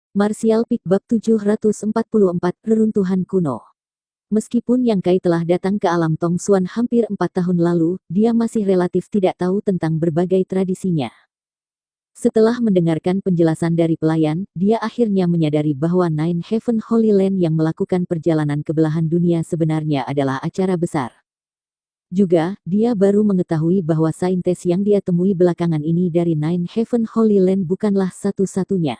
Martial Peak Bab 744 Reruntuhan Kuno. Meskipun Yang Kai telah datang ke alam Tong Xuan hampir 4 tahun lalu, dia masih relatif tidak tahu tentang berbagai tradisinya. Setelah mendengarkan penjelasan dari pelayan, dia akhirnya menyadari bahwa Nine Heaven Holy Land yang melakukan perjalanan ke belahan dunia sebenarnya adalah acara besar. Juga, dia baru mengetahui bahwa saintes yang dia temui belakangan ini dari Nine Heaven Holy Land bukanlah satu-satunya.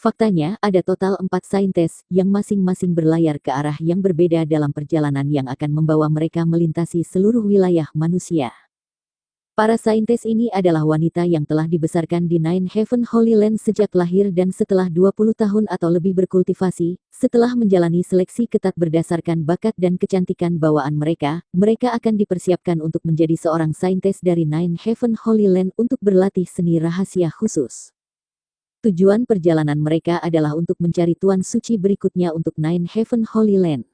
Faktanya, ada total 4 saintes, yang masing-masing berlayar ke arah yang berbeda dalam perjalanan yang akan membawa mereka melintasi seluruh wilayah manusia. Para saintes ini adalah wanita yang telah dibesarkan di Nine Heaven Holy Land sejak lahir dan setelah 20 tahun atau lebih berkultivasi, setelah menjalani seleksi ketat berdasarkan bakat dan kecantikan bawaan mereka akan dipersiapkan untuk menjadi seorang saintes dari Nine Heaven Holy Land untuk berlatih seni rahasia khusus. Tujuan perjalanan mereka adalah untuk mencari Tuan Suci berikutnya untuk Nine Heaven Holy Land.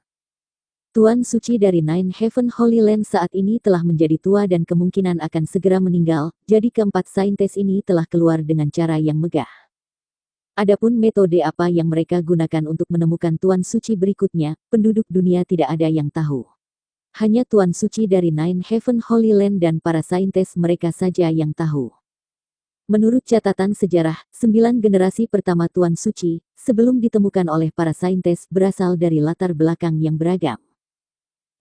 Tuan Suci dari Nine Heaven Holy Land saat ini telah menjadi tua dan kemungkinan akan segera meninggal, jadi keempat saintes ini telah keluar dengan cara yang megah. Adapun metode apa yang mereka gunakan untuk menemukan Tuan Suci berikutnya, penduduk dunia tidak ada yang tahu. Hanya Tuan Suci dari Nine Heaven Holy Land dan para saintes mereka saja yang tahu. Menurut catatan sejarah, 9 generasi pertama Tuan Suci, sebelum ditemukan oleh para saintes berasal dari latar belakang yang beragam.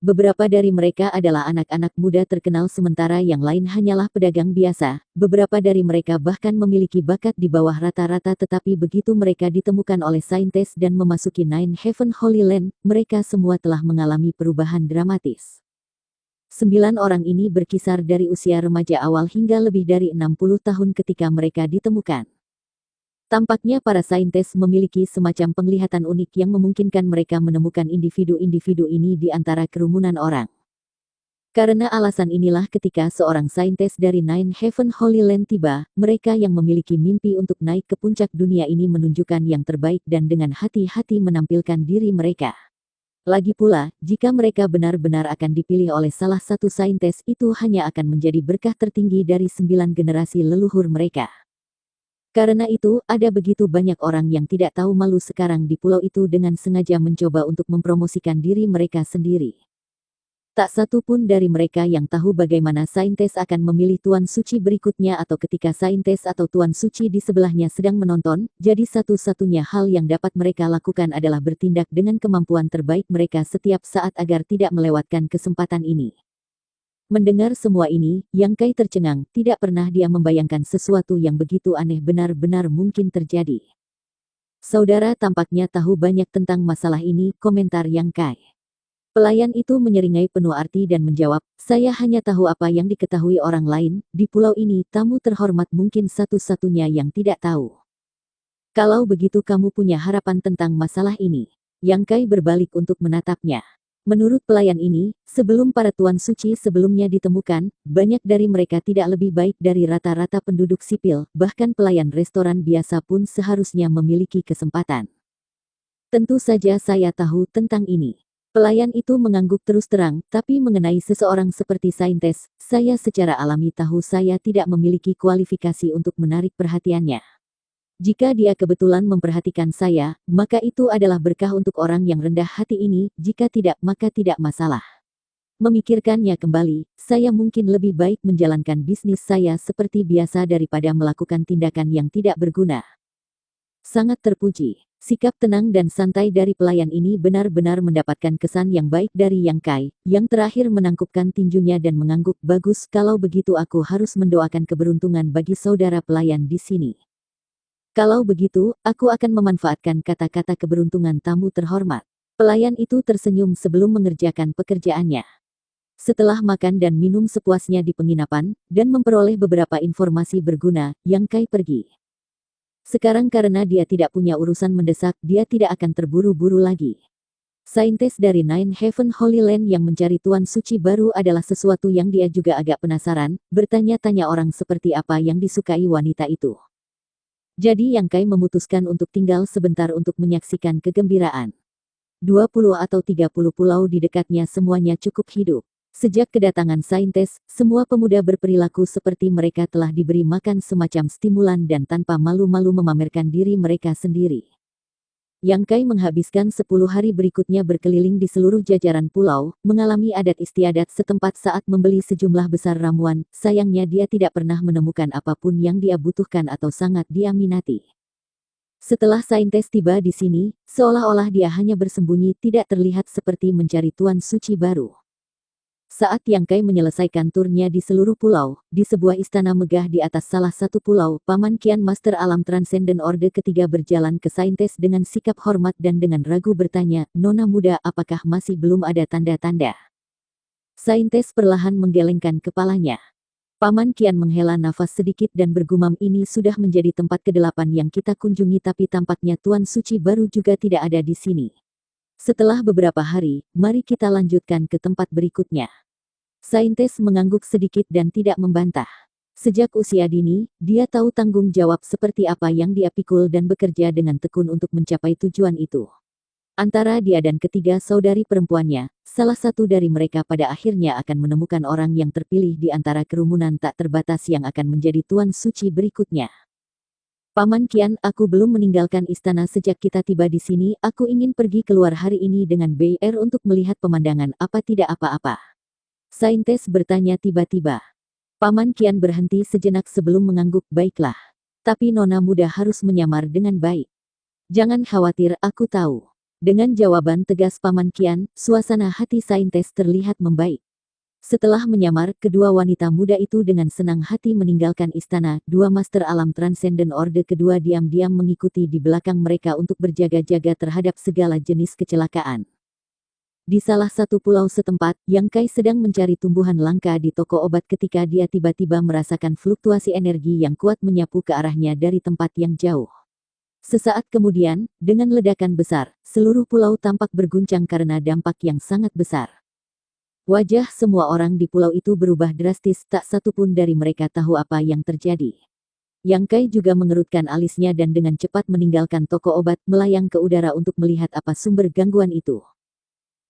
Beberapa dari mereka adalah anak-anak muda terkenal sementara yang lain hanyalah pedagang biasa, beberapa dari mereka bahkan memiliki bakat di bawah rata-rata tetapi begitu mereka ditemukan oleh saintes dan memasuki Nine Heaven Holy Land, mereka semua telah mengalami perubahan dramatis. 9 orang ini berkisar dari usia remaja awal hingga lebih dari 60 tahun ketika mereka ditemukan. Tampaknya para saintes memiliki semacam penglihatan unik yang memungkinkan mereka menemukan individu-individu ini di antara kerumunan orang. Karena alasan inilah ketika seorang saintes dari Nine Heaven Holy Land tiba, mereka yang memiliki mimpi untuk naik ke puncak dunia ini menunjukkan yang terbaik dan dengan hati-hati menampilkan diri mereka. Lagi pula, jika mereka benar-benar akan dipilih oleh salah satu saintes itu hanya akan menjadi berkah tertinggi dari 9 generasi leluhur mereka. Karena itu, ada begitu banyak orang yang tidak tahu malu sekarang di pulau itu dengan sengaja mencoba untuk mempromosikan diri mereka sendiri. Tak satu pun dari mereka yang tahu bagaimana saintes akan memilih Tuan Suci berikutnya atau ketika saintes atau Tuan Suci di sebelahnya sedang menonton, jadi satu-satunya hal yang dapat mereka lakukan adalah bertindak dengan kemampuan terbaik mereka setiap saat agar tidak melewatkan kesempatan ini. Mendengar semua ini, Yang Kai tercengang, tidak pernah dia membayangkan sesuatu yang begitu aneh benar-benar mungkin terjadi. Saudara tampaknya tahu banyak tentang masalah ini, komentar Yang Kai. Pelayan itu menyeringai penuh arti dan menjawab, saya hanya tahu apa yang diketahui orang lain, di pulau ini tamu terhormat mungkin satu-satunya yang tidak tahu. Kalau begitu kamu punya harapan tentang masalah ini. Yang Kai berbalik untuk menatapnya. Menurut pelayan ini, sebelum para Tuan Suci sebelumnya ditemukan, banyak dari mereka tidak lebih baik dari rata-rata penduduk sipil, bahkan pelayan restoran biasa pun seharusnya memiliki kesempatan. Tentu saja saya tahu tentang ini. Pelayan itu mengangguk terus terang, tapi mengenai seseorang seperti saintes, saya secara alami tahu saya tidak memiliki kualifikasi untuk menarik perhatiannya. Jika dia kebetulan memperhatikan saya, maka itu adalah berkah untuk orang yang rendah hati ini, jika tidak maka tidak masalah. Memikirkannya kembali, saya mungkin lebih baik menjalankan bisnis saya seperti biasa daripada melakukan tindakan yang tidak berguna. Sangat terpuji. Sikap tenang dan santai dari pelayan ini benar-benar mendapatkan kesan yang baik dari Yang Kai, yang terakhir menangkupkan tinjunya dan mengangguk, bagus kalau begitu aku harus mendoakan keberuntungan bagi saudara pelayan di sini. Kalau begitu, aku akan memanfaatkan kata-kata keberuntungan tamu terhormat. Pelayan itu tersenyum sebelum mengerjakan pekerjaannya. Setelah makan dan minum sepuasnya di penginapan, dan memperoleh beberapa informasi berguna, Yang Kai pergi. Sekarang karena dia tidak punya urusan mendesak, dia tidak akan terburu-buru lagi. Saintes dari Nine Heaven Holy Land yang mencari Tuan Suci baru adalah sesuatu yang dia juga agak penasaran, bertanya-tanya orang seperti apa yang disukai wanita itu. Jadi Yang Kai memutuskan untuk tinggal sebentar untuk menyaksikan kegembiraan. 20 atau 30 pulau di dekatnya semuanya cukup hidup. Sejak kedatangan saintis, semua pemuda berperilaku seperti mereka telah diberi makan semacam stimulan dan tanpa malu-malu memamerkan diri mereka sendiri. Yang Kai menghabiskan 10 hari berikutnya berkeliling di seluruh jajaran pulau, mengalami adat istiadat setempat saat membeli sejumlah besar ramuan. Sayangnya dia tidak pernah menemukan apapun yang dia butuhkan atau sangat dia minati. Setelah saintis tiba di sini, seolah-olah dia hanya bersembunyi, tidak terlihat seperti mencari tuan suci baru. Saat Yang Kai menyelesaikan turnya di seluruh pulau, di sebuah istana megah di atas salah satu pulau, Paman Qian Master Alam Transenden Orde Ketiga berjalan ke saintis dengan sikap hormat dan dengan ragu bertanya, "Nona muda, apakah masih belum ada tanda-tanda?" Saintis perlahan menggelengkan kepalanya. Paman Qian menghela nafas sedikit dan bergumam, "Ini sudah menjadi tempat ke-8 yang kita kunjungi tapi tampaknya Tuan Suci baru juga tidak ada di sini. Setelah beberapa hari, mari kita lanjutkan ke tempat berikutnya." Saintis mengangguk sedikit dan tidak membantah. Sejak usia dini, dia tahu tanggung jawab seperti apa yang dia pikul dan bekerja dengan tekun untuk mencapai tujuan itu. Antara dia dan ketiga saudari perempuannya, salah satu dari mereka pada akhirnya akan menemukan orang yang terpilih di antara kerumunan tak terbatas yang akan menjadi Tuan Suci berikutnya. "Paman Qian, aku belum meninggalkan istana sejak kita tiba di sini. Aku ingin pergi keluar hari ini dengan BR untuk melihat pemandangan, apa tidak apa-apa?" Saintis bertanya tiba-tiba. Paman Qian berhenti sejenak sebelum mengangguk, "Baiklah. Tapi nona muda harus menyamar dengan baik." "Jangan khawatir, aku tahu." Dengan jawaban tegas Paman Qian, suasana hati saintis terlihat membaik. Setelah menyamar, kedua wanita muda itu dengan senang hati meninggalkan istana. Dua Master Alam Transenden Orde Kedua diam-diam mengikuti di belakang mereka untuk berjaga-jaga terhadap segala jenis kecelakaan. Di salah satu pulau setempat, Yang Kai sedang mencari tumbuhan langka di toko obat ketika dia tiba-tiba merasakan fluktuasi energi yang kuat menyapu ke arahnya dari tempat yang jauh. Sesaat kemudian, dengan ledakan besar, seluruh pulau tampak berguncang karena dampak yang sangat besar. Wajah semua orang di pulau itu berubah drastis, tak satu pun dari mereka tahu apa yang terjadi. Yang Kai juga mengerutkan alisnya dan dengan cepat meninggalkan toko obat, melayang ke udara untuk melihat apa sumber gangguan itu.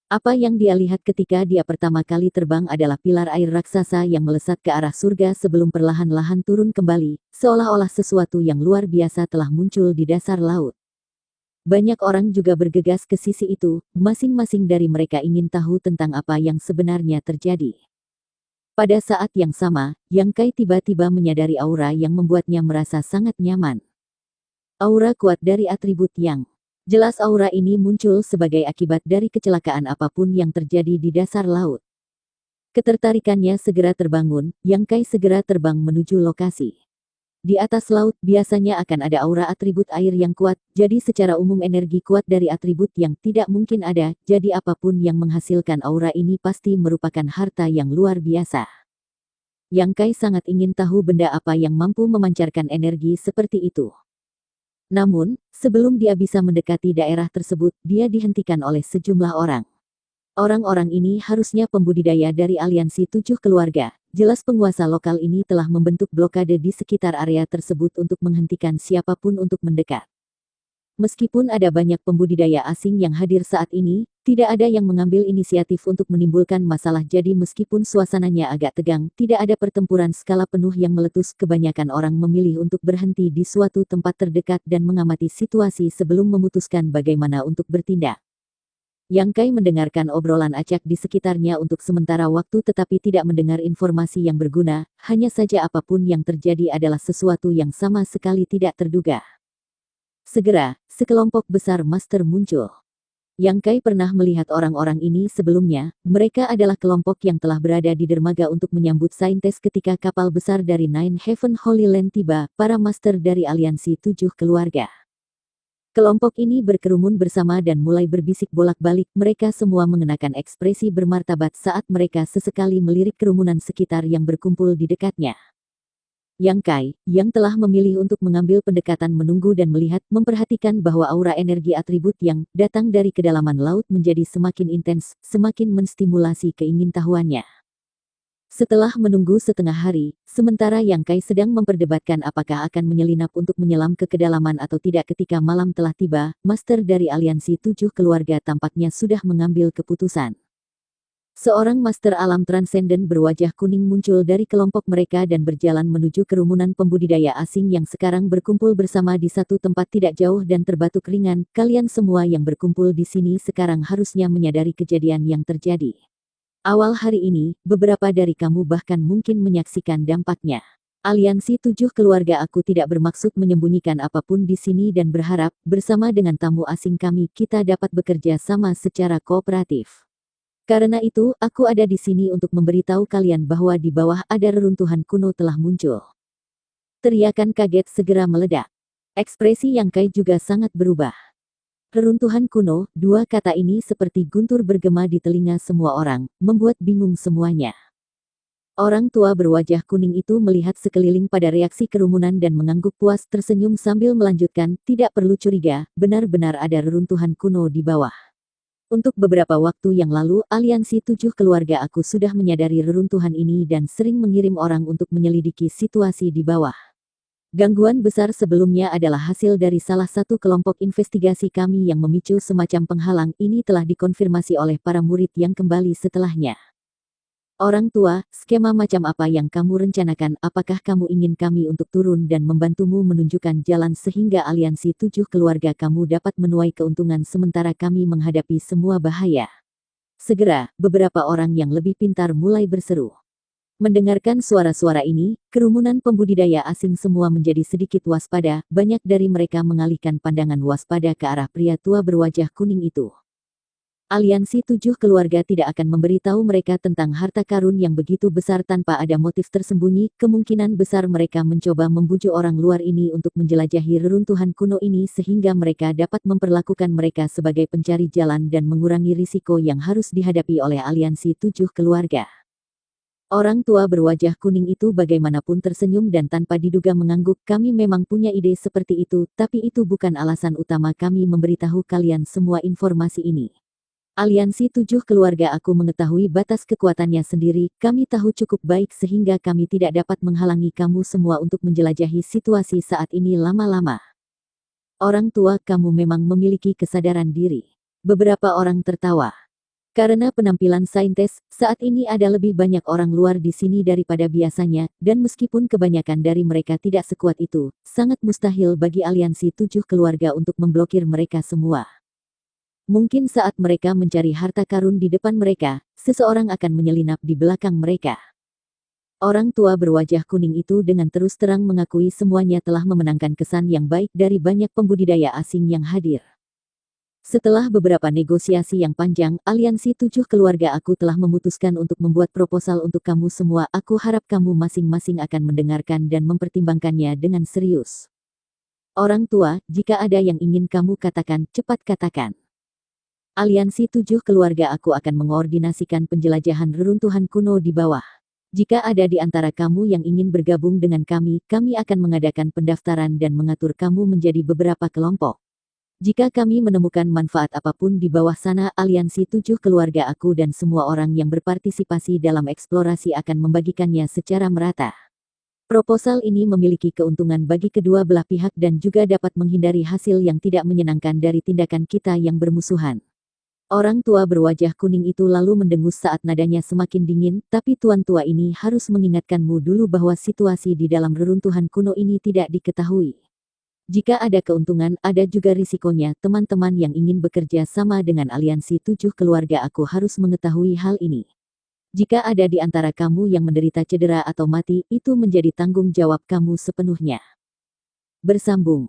Apa yang dia lihat ketika dia pertama kali terbang adalah pilar air raksasa yang melesat ke arah surga sebelum perlahan-lahan turun kembali, seolah-olah sesuatu yang luar biasa telah muncul di dasar laut. Banyak orang juga bergegas ke sisi itu, masing-masing dari mereka ingin tahu tentang apa yang sebenarnya terjadi. Pada saat yang sama, Yang Kai tiba-tiba menyadari aura yang membuatnya merasa sangat nyaman. Aura kuat dari atribut Yang. Jelas aura ini muncul sebagai akibat dari kecelakaan apapun yang terjadi di dasar laut. Ketertarikannya segera terbangun, Yang Kai segera terbang menuju lokasi. Di atas laut biasanya akan ada aura atribut air yang kuat, jadi secara umum energi kuat dari atribut yang tidak mungkin ada, jadi apapun yang menghasilkan aura ini pasti merupakan harta yang luar biasa. Yang Kai sangat ingin tahu benda apa yang mampu memancarkan energi seperti itu. Namun, sebelum dia bisa mendekati daerah tersebut, dia dihentikan oleh sejumlah orang. Orang-orang ini harusnya pembudidaya dari aliansi 7 keluarga. Jelas penguasa lokal ini telah membentuk blokade di sekitar area tersebut untuk menghentikan siapapun untuk mendekat. Meskipun ada banyak pembudidaya asing yang hadir saat ini, tidak ada yang mengambil inisiatif untuk menimbulkan masalah, jadi meskipun suasananya agak tegang, tidak ada pertempuran skala penuh yang meletus. Kebanyakan orang memilih untuk berhenti di suatu tempat terdekat dan mengamati situasi sebelum memutuskan bagaimana untuk bertindak. Yang Kai mendengarkan obrolan acak di sekitarnya untuk sementara waktu tetapi tidak mendengar informasi yang berguna, hanya saja apapun yang terjadi adalah sesuatu yang sama sekali tidak terduga. Segera, sekelompok besar master muncul. Yang Kai pernah melihat orang-orang ini sebelumnya, mereka adalah kelompok yang telah berada di dermaga untuk menyambut saintis ketika kapal besar dari Nine Heaven Holy Land tiba, para master dari aliansi 7 keluarga. Kelompok ini berkerumun bersama dan mulai berbisik bolak-balik, mereka semua mengenakan ekspresi bermartabat saat mereka sesekali melirik kerumunan sekitar yang berkumpul di dekatnya. Yang Kai, yang telah memilih untuk mengambil pendekatan menunggu dan melihat, memperhatikan bahwa aura energi atribut yang datang dari kedalaman laut menjadi semakin intens, semakin menstimulasi keingintahuannya. Setelah menunggu setengah hari, sementara Yang Kai sedang memperdebatkan apakah akan menyelinap untuk menyelam ke kedalaman atau tidak ketika malam telah tiba, master dari aliansi 7 keluarga tampaknya sudah mengambil keputusan. Seorang master alam transenden berwajah kuning muncul dari kelompok mereka dan berjalan menuju kerumunan pembudidaya asing yang sekarang berkumpul bersama di satu tempat tidak jauh dan terbatuk ringan. Kalian semua yang berkumpul di sini sekarang harusnya menyadari kejadian yang terjadi. Awal hari ini, beberapa dari kamu bahkan mungkin menyaksikan dampaknya. Aliansi 7 keluarga aku tidak bermaksud menyembunyikan apapun di sini dan berharap, bersama dengan tamu asing kami kita dapat bekerja sama secara kooperatif. Karena itu, aku ada di sini untuk memberitahu kalian bahwa di bawah ada reruntuhan kuno telah muncul. Teriakan kaget segera meledak. Ekspresi Yang Kai juga sangat berubah. Reruntuhan kuno, dua kata ini seperti guntur bergema di telinga semua orang, membuat bingung semuanya. Orang tua berwajah kuning itu melihat sekeliling pada reaksi kerumunan dan mengangguk puas tersenyum sambil melanjutkan, tidak perlu curiga, benar-benar ada reruntuhan kuno di bawah. Untuk beberapa waktu yang lalu, aliansi 7 keluarga aku sudah menyadari reruntuhan ini dan sering mengirim orang untuk menyelidiki situasi di bawah. Gangguan besar sebelumnya adalah hasil dari salah satu kelompok investigasi kami yang memicu semacam penghalang. Ini telah dikonfirmasi oleh para murid yang kembali setelahnya. Orang tua, skema macam apa yang kamu rencanakan? Apakah kamu ingin kami untuk turun dan membantumu menunjukkan jalan sehingga aliansi 7 keluarga kamu dapat menuai keuntungan sementara kami menghadapi semua bahaya? Segera, beberapa orang yang lebih pintar mulai berseru. Mendengarkan suara-suara ini, kerumunan pembudidaya asing semua menjadi sedikit waspada, banyak dari mereka mengalihkan pandangan waspada ke arah pria tua berwajah kuning itu. Aliansi 7 keluarga tidak akan memberitahu mereka tentang harta karun yang begitu besar tanpa ada motif tersembunyi. Kemungkinan besar mereka mencoba membujuk orang luar ini untuk menjelajahi reruntuhan kuno ini sehingga mereka dapat memperlakukan mereka sebagai pencari jalan dan mengurangi risiko yang harus dihadapi oleh aliansi 7 keluarga. Orang tua berwajah kuning itu bagaimanapun tersenyum dan tanpa diduga mengangguk. Kami memang punya ide seperti itu, tapi itu bukan alasan utama kami memberitahu kalian semua informasi ini. Aliansi 7 keluarga aku mengetahui batas kekuatannya sendiri, kami tahu cukup baik sehingga kami tidak dapat menghalangi kamu semua untuk menjelajahi situasi saat ini lama-lama. Orang tua, kamu memang memiliki kesadaran diri. Beberapa orang tertawa. Karena penampilan saintis, saat ini ada lebih banyak orang luar di sini daripada biasanya, dan meskipun kebanyakan dari mereka tidak sekuat itu, sangat mustahil bagi aliansi 7 keluarga untuk memblokir mereka semua. Mungkin saat mereka mencari harta karun di depan mereka, seseorang akan menyelinap di belakang mereka. Orang tua berwajah kuning itu dengan terus terang mengakui semuanya telah memenangkan kesan yang baik dari banyak pembudidaya asing yang hadir. Setelah beberapa negosiasi yang panjang, aliansi 7 keluarga aku telah memutuskan untuk membuat proposal untuk kamu semua. Aku harap kamu masing-masing akan mendengarkan dan mempertimbangkannya dengan serius. Orang tua, jika ada yang ingin kamu katakan, cepat katakan. Aliansi 7 keluarga aku akan mengordinasikan penjelajahan reruntuhan kuno di bawah. Jika ada di antara kamu yang ingin bergabung dengan kami akan mengadakan pendaftaran dan mengatur kamu menjadi beberapa kelompok. Jika kami menemukan manfaat apapun di bawah sana, aliansi 7 keluarga aku dan semua orang yang berpartisipasi dalam eksplorasi akan membagikannya secara merata. Proposal ini memiliki keuntungan bagi kedua belah pihak dan juga dapat menghindari hasil yang tidak menyenangkan dari tindakan kita yang bermusuhan. Orang tua berwajah kuning itu lalu mendengus saat nadanya semakin dingin, tapi tuan tua ini harus mengingatkanmu dulu bahwa situasi di dalam reruntuhan kuno ini tidak diketahui. Jika ada keuntungan, ada juga risikonya. Teman-teman yang ingin bekerja sama dengan aliansi 7 keluarga aku harus mengetahui hal ini. Jika ada di antara kamu yang menderita cedera atau mati, itu menjadi tanggung jawab kamu sepenuhnya. Bersambung.